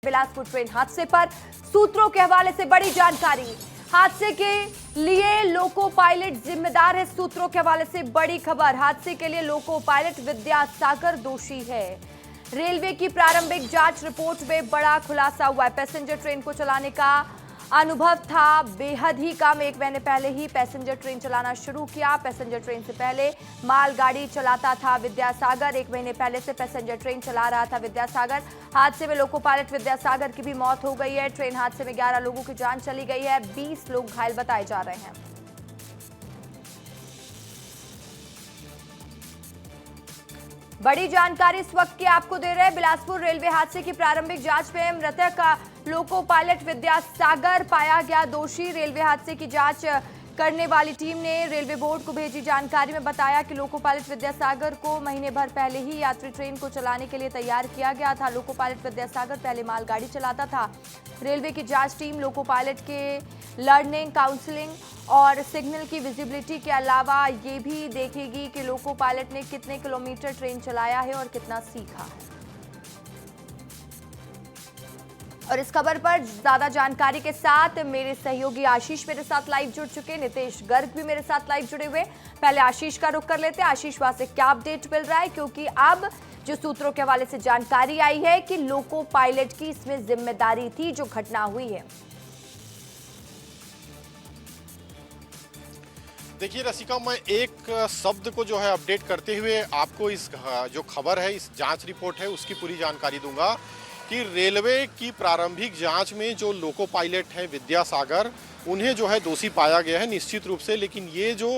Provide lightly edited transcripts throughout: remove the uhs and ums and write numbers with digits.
Bilaspur train हादसे पर। सूत्रों के हवाले से बड़ी जानकारी। हादसे के लिए लोको पायलट जिम्मेदार है। सूत्रों के हवाले से बड़ी खबर। हादसे के लिए लोको पायलट विद्यासागर दोषी है। रेलवे की प्रारंभिक जांच रिपोर्ट में बड़ा खुलासा हुआ है। पैसेंजर ट्रेन को चलाने का अनुभव था बेहद ही कम। 1 महीने पहले ही पैसेंजर ट्रेन चलाना शुरू किया। पैसेंजर ट्रेन से पहले मालगाड़ी चलाता था विद्यासागर। 1 महीने पहले से पैसेंजर ट्रेन चला रहा था विद्यासागर। हादसे में लोको पायलट विद्यासागर की भी मौत हो गई है। ट्रेन हादसे में 11 लोगों की जान चली गई है। 20 लोग घायल बताए जा रहे हैं। बड़ी जानकारी इस वक्त की आपको दे रहे हैं। बिलासपुर रेलवे हादसे की प्रारंभिक जांच में मृतक का लोको पायलट विद्यासागर पाया गया दोषी। रेलवे हादसे की जांच करने वाली टीम ने रेलवे बोर्ड को भेजी जानकारी में बताया कि लोको पायलट विद्यासागर को महीने भर पहले ही यात्री ट्रेन को चलाने के लिए तैयार किया गया था। लोको पायलट विद्यासागर पहले मालगाड़ी चलाता था। रेलवे की जांच टीम लोको पायलट के लर्निंग, काउंसलिंग और सिग्नल की विजिबिलिटी के अलावा ये भी देखेगी कि लोको पायलट ने कितने किलोमीटर ट्रेन चलाया है और कितना सीखा है। और इस खबर पर ज्यादा जानकारी के साथ मेरे सहयोगी आशीष मेरे साथ लाइव जुड़ चुके, नितेश गर्ग भी मेरे साथ लाइव जुड़े हुए। पहले आशीष का रुख कर लेते हैं। आशीष, वहां से क्या अपडेट मिल रहा है, क्योंकि अब जो सूत्रों के हवाले से जानकारी आई है कि लोको पायलट की इसमें जिम्मेदारी थी जो घटना हुई है। देखिए रसिका, मैं एक शब्द को जो है अपडेट करते हुए आपको इस जो खबर है, इस जांच रिपोर्ट है, उसकी पूरी जानकारी दूंगा कि रेलवे की प्रारंभिक जांच में जो लोको पायलट है विद्यासागर, उन्हें जो है दोषी पाया गया है निश्चित रूप से। लेकिन ये जो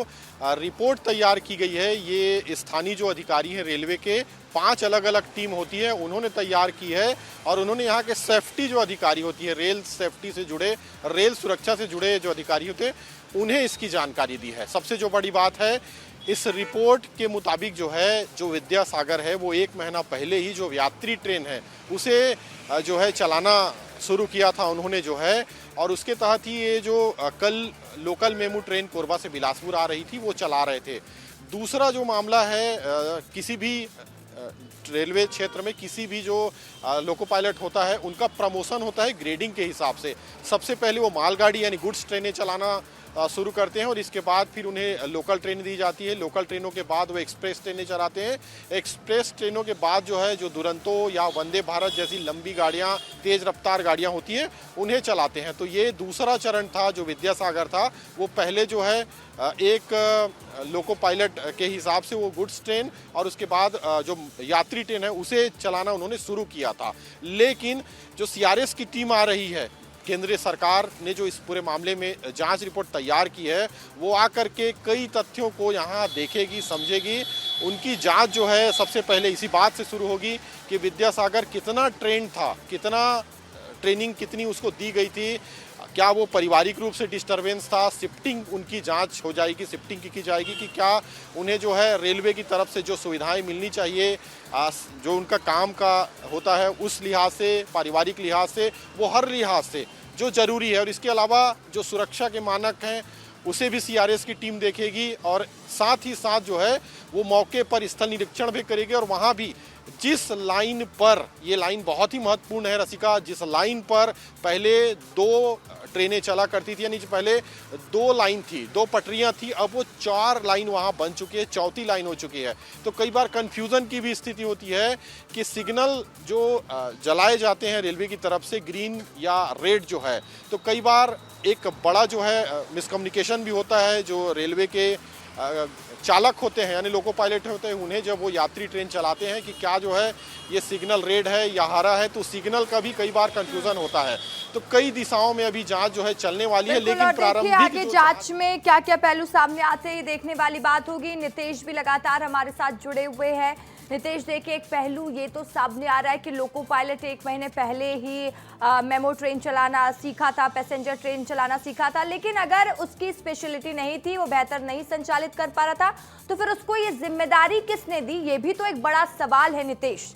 रिपोर्ट तैयार की गई है, ये स्थानीय जो अधिकारी हैं रेलवे के, 5 अलग अलग टीम होती है, उन्होंने तैयार की है। और उन्होंने यहाँ के सेफ्टी जो अधिकारी होती है, रेल सेफ्टी से जुड़े, रेल सुरक्षा से जुड़े जो अधिकारी होते हैं, उन्हें इसकी जानकारी दी है। सबसे जो बड़ी बात है, इस रिपोर्ट के मुताबिक जो है, जो विद्यासागर है वो 1 महीना पहले ही जो यात्री ट्रेन है उसे जो है चलाना शुरू किया था उन्होंने जो है। और उसके तहत ही ये जो कल लोकल मेमू ट्रेन कोरबा से बिलासपुर आ रही थी वो चला रहे थे। दूसरा जो मामला है, किसी भी रेलवे क्षेत्र में किसी भी जो लोको पायलट होता है उनका प्रमोशन होता है ग्रेडिंग के हिसाब से। सबसे पहले वो मालगाड़ी यानी गुड्स ट्रेनें चलाना शुरू करते हैं और इसके बाद फिर उन्हें लोकल ट्रेन दी जाती है। लोकल ट्रेनों के बाद वो एक्सप्रेस ट्रेनें चलाते हैं। एक्सप्रेस ट्रेनों के बाद जो है, जो दुरंतो या वंदे भारत जैसी लंबी गाड़ियां, तेज रफ्तार गाड़ियां होती हैं, उन्हें चलाते हैं। तो ये दूसरा चरण था जो विद्यासागर था। वो पहले जो है एक लोको पायलट के हिसाब से वो गुड्स ट्रेन और उसके बाद जो यात्री ट्रेन है उसे चलाना उन्होंने शुरू किया था। लेकिन जो सीआरएस की टीम आ रही है, केंद्रीय सरकार ने जो इस पूरे मामले में जांच रिपोर्ट तैयार की है, वो आकर के कई तथ्यों को यहाँ देखेगी, समझेगी। उनकी जांच जो है सबसे पहले इसी बात से शुरू होगी कि विद्यासागर कितना ट्रेंड था, कितना ट्रेनिंग कितनी उसको दी गई थी, क्या वो पारिवारिक रूप से डिस्टरबेंस था। शिफ्टिंग उनकी जांच हो जाएगी, शिफ्टिंग की जाएगी कि क्या उन्हें जो है रेलवे की तरफ से जो सुविधाएं मिलनी चाहिए, जो उनका काम का होता है उस लिहाज से, पारिवारिक लिहाज से, वो हर लिहाज से जो जरूरी है। और इसके अलावा जो सुरक्षा के मानक हैं उसे भी सीआरएस की टीम देखेगी। और साथ ही साथ जो है वो मौके पर स्थल निरीक्षण भी करेगी। और वहाँ भी जिस लाइन पर, ये लाइन बहुत ही महत्वपूर्ण है रसिका, जिस लाइन पर पहले 2 ट्रेनें चला करती थी, यानी पहले 2 लाइन थी, 2 पटरियां थी, अब वो 4 लाइन वहां बन चुकी है, 4थी लाइन हो चुकी है। तो कई बार कंफ्यूजन की भी स्थिति होती है कि सिग्नल जो जलाए जाते हैं रेलवे की तरफ से, ग्रीन या रेड जो है, तो कई बार एक बड़ा जो है मिसकम्युनिकेशन भी होता है। जो रेलवे के चालक होते हैं यानी लोको पायलट होते हैं, उन्हें जब वो यात्री ट्रेन चलाते हैं कि क्या जो है ये सिग्नल रेड है या हरा है, तो सिग्नल का भी कई बार कंफ्यूजन होता है। तो कई दिशाओं में अभी जांच जो है चलने वाली है। लेकिन प्रारंभिक आगे जांच में क्या क्या पहलू सामने आते हैं, देखने वाली बात होगी। नितेश भी लगातार हमारे साथ जुड़े हुए हैं। नितेश, देखिए, एक पहलू ये तो सामने आ रहा है कि लोको पायलट 1 महीने पहले ही मेमो ट्रेन चलाना सीखा था, पैसेंजर ट्रेन चलाना सीखा था। लेकिन अगर उसकी स्पेशलिटी नहीं थी, वो बेहतर नहीं संचालित कर पा रहा था, तो फिर उसको ये जिम्मेदारी किसने दी? ये भी तो एक बड़ा सवाल है नितेश।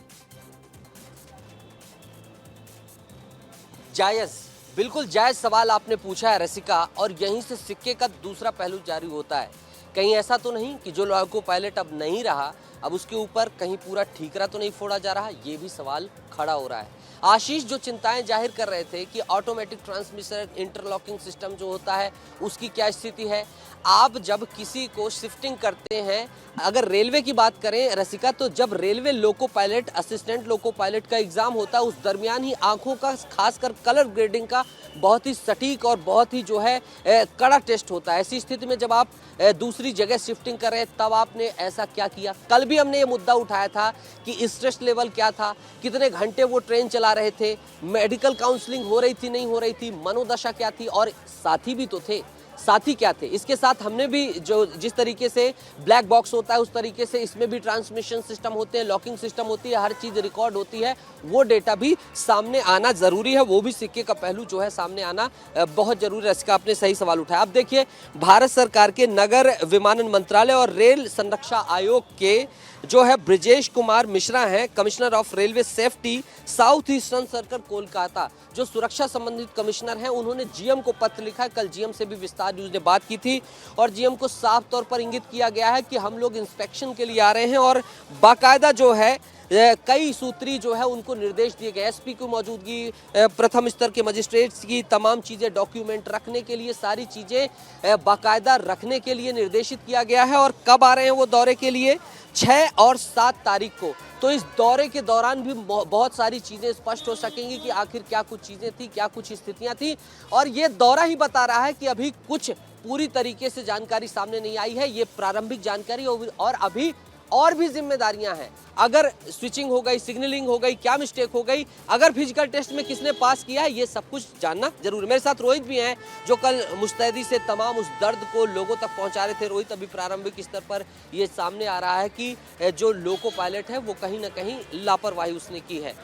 जायज, बिल्कुल जायज सवाल आपने पूछा है रसिका। और यहीं से सिक्के का दूसरा पहलू जारी होता है। कहीं ऐसा तो नहीं कि जो लोको पायलट अब नहीं रहा, अब उसके ऊपर कहीं पूरा ठीकरा तो नहीं फोड़ा जा रहा? ये भी सवाल खड़ा हो रहा है। आशीष जो चिंताएं जाहिर कर रहे थे कि ऑटोमेटिक ट्रांसमिशन इंटरलॉकिंग सिस्टम जो होता है उसकी क्या स्थिति है। आप जब किसी को शिफ्टिंग करते हैं, अगर रेलवे की बात करें रसिका, तो जब railway loco pilot assistant loco pilot का एग्जाम होता है उस दरमियान ही आंखों का, खासकर कलर ग्रेडिंग का बहुत ही सटीक और बहुत ही जो है कड़ा टेस्ट होता है। ऐसी स्थिति में जब आप दूसरी जगह शिफ्टिंग कर रहे हैं तब आपने ऐसा क्या किया। कल भी हमने ये मुद्दा उठाया था कि स्ट्रेस लेवल क्या था, कितने घंटे वो ट्रेन चला रहे थे, मेडिकल काउंसलिंग हो रही थी नहीं हो रही थी, मनोदशा क्या थी, और साथी भी तो थे। साथी क्या थे इसके साथ, हमने भी जो जिस तरीके से ब्लैक बॉक्स होता है उस तरीके से इसमें भी ट्रांसमिशन सिस्टम होते हैं, लॉकिंग सिस्टम होती है, हर चीज रिकॉर्ड होती है, वो डेटा भी सामने आना जरूरी है। वो भी सिक्के का पहलू जो है सामने आना बहुत जरूरी है। इसका आपने सही सवाल उठाया। अब देखिए, भारत सरकार के नगर विमानन मंत्रालय और रेल संरक्षा आयोग के जो है ब्रिजेश कुमार मिश्रा हैं, commissioner of railway safety south eastern circle Kolkata, जो सुरक्षा संबंधित कमिश्नर हैं, उन्होंने जीएम को पत्र लिखा। कल जीएम से भी विस्तार न्यूज ने बात की थी और जीएम को साफ तौर पर इंगित किया गया है कि हम लोग इंस्पेक्शन के लिए आ रहे हैं और बाकायदा जो है कई सूत्री जो है उनको निर्देश दिए गए। एसपी की मौजूदगी, प्रथम स्तर के मजिस्ट्रेट्स की तमाम चीजें डॉक्यूमेंट रखने के लिए, सारी चीजें बाकायदा रखने के लिए निर्देशित किया गया है। और कब आ रहे हैं वो दौरे के लिए? 6 और 7 तारीख को। तो इस दौरे के दौरान भी बहुत सारी चीजें स्पष्ट हो सकेंगी कि आखिर क्या कुछ चीजें थी, क्या कुछ स्थितियां थी। और ये दौरा ही बता रहा है कि अभी कुछ पूरी तरीके से जानकारी सामने नहीं आई है, ये प्रारंभिक जानकारी और अभी और भी जिम्मेदारियां हैं। अगर स्विचिंग हो गई, सिग्नलिंग हो गई, क्या मिस्टेक हो गई, अगर फिजिकल टेस्ट में किसने पास किया है, ये सब कुछ जानना जरूर। मेरे साथ रोहित भी हैं जो कल मुस्तैदी से तमाम उस दर्द को लोगों तक पहुंचा रहे थे। रोहित, अभी प्रारंभिक स्तर पर ये सामने आ रहा है कि जो लोको पायलट है वो कहीं ना कहीं लापरवाही उसने की है,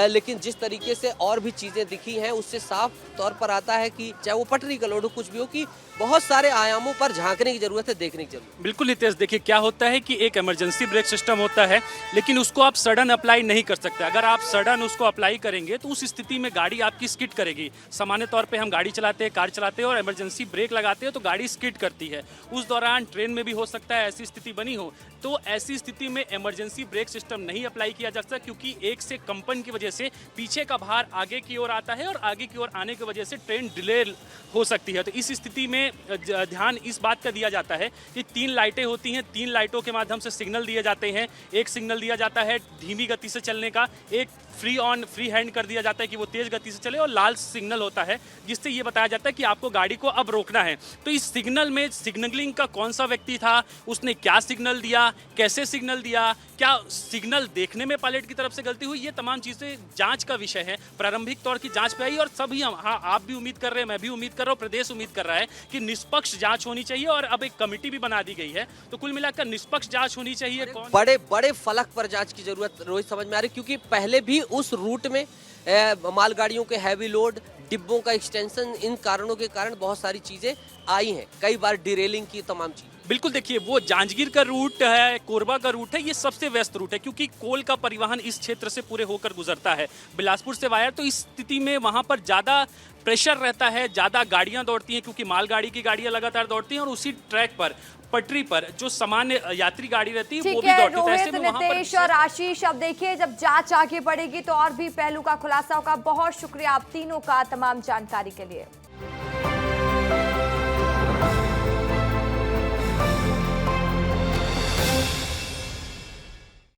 लेकिन जिस तरीके से और भी चीजें दिखी हैं उससे साफ तौर पर आता है कि चाहे वो पटरी का लोड हो, कुछ भी हो, कि बहुत सारे आयामों पर झांकने की जरूरत है, देखने की जरूरत है। बिल्कुल नितेश, देखिए क्या होता है कि एक इमरजेंसी ब्रेक सिस्टम होता है, लेकिन उसको आप सडन अप्लाई नहीं कर सकते। अगर आप सडन उसको अप्लाई करेंगे तो उस स्थिति में गाड़ी आपकी स्किड करेगी। सामान्य तौर पे हम गाड़ी चलाते हैं, कार चलाते हैं और इमरजेंसी ब्रेक लगाते हैं तो गाड़ी स्किड करती है। उस दौरान ट्रेन में भी हो सकता है ऐसी स्थिति बनी हो। तो ऐसी स्थिति में इमरजेंसी ब्रेक सिस्टम नहीं अप्लाई किया जा सकता, क्योंकि एक से कंपन की वजह से पीछे का भार आगे की ओर आता है और आगे की ओर आने की वजह से ट्रेन डिले हो सकती है। तो इस स्थिति में ध्यान इस बात का दिया जाता है कि 3 लाइटें होती हैं, 3 लाइटों के माध्यम से सिग्नल दिए जाते हैं। एक सिग्नल दिया जाता है धीमी गति से चलने का, एक फ्री हैंड कर दिया जाता है कि वो तेज गति से चले, और लाल सिग्नल होता है जिससे ये बताया जाता है कि आपको गाड़ी को अब रोकना है। तो इस सिग्नल में सिग्नलिंग का कौन सा व्यक्ति था, उसने क्या सिग्नल दिया, कैसे सिग्नल दिया, क्या सिग्नल देखने में पायलट की तरफ से गलती हुई, ये तमाम चीजें जांच का विषय है। प्रारंभिक तौर की जांच पे आई और सभी आप भी उम्मीद कर रहे हैं, मैं भी उम्मीद कर रहा हूँ, प्रदेश उम्मीद कर रहा है कि निष्पक्ष जांच होनी चाहिए। और अब एक कमेटी भी बना दी गई है, तो कुल मिलाकर निष्पक्ष जांच होनी चाहिए। बड़े बड़े फलक पर जांच की जरूरत रोहित समझ में आ रही, क्योंकि पहले भी उस रूट में मालगाड़ियों के हैवी लोड, डिब्बों का एक्सटेंशन, इन कारणों के कारण बहुत सारी चीजें आई हैं, कई बार डिरेलिंग की तमाम चीजें। बिल्कुल, देखिए वो जांजगीर का रूट है, कोरबा का रूट है, ये सबसे व्यस्त रूट है क्योंकि कोल का परिवहन इस क्षेत्र से पूरे होकर गुजरता है, बिलासपुर से वाया। तो इस स्थिति में वहां पर ज़्यादा प्रेशर रहता है, ज़्यादा गाड़ियां दौड़ती हैं क्योंकि मालगाड़ी की गाड़ियां लगातार दौड़ती हैं और उसी ट्रैक पर, पटरी पर जो सामान्य यात्री गाड़ी रहती है वो भी दौड़ती है। रोहित, नितेश और आशीष, अब देखिए जब जांच आगे बढ़ेगी तो और भी पहलू का खुलासा होगा। बहुत शुक्रिया आप तीनों का तमाम जानकारी के लिए।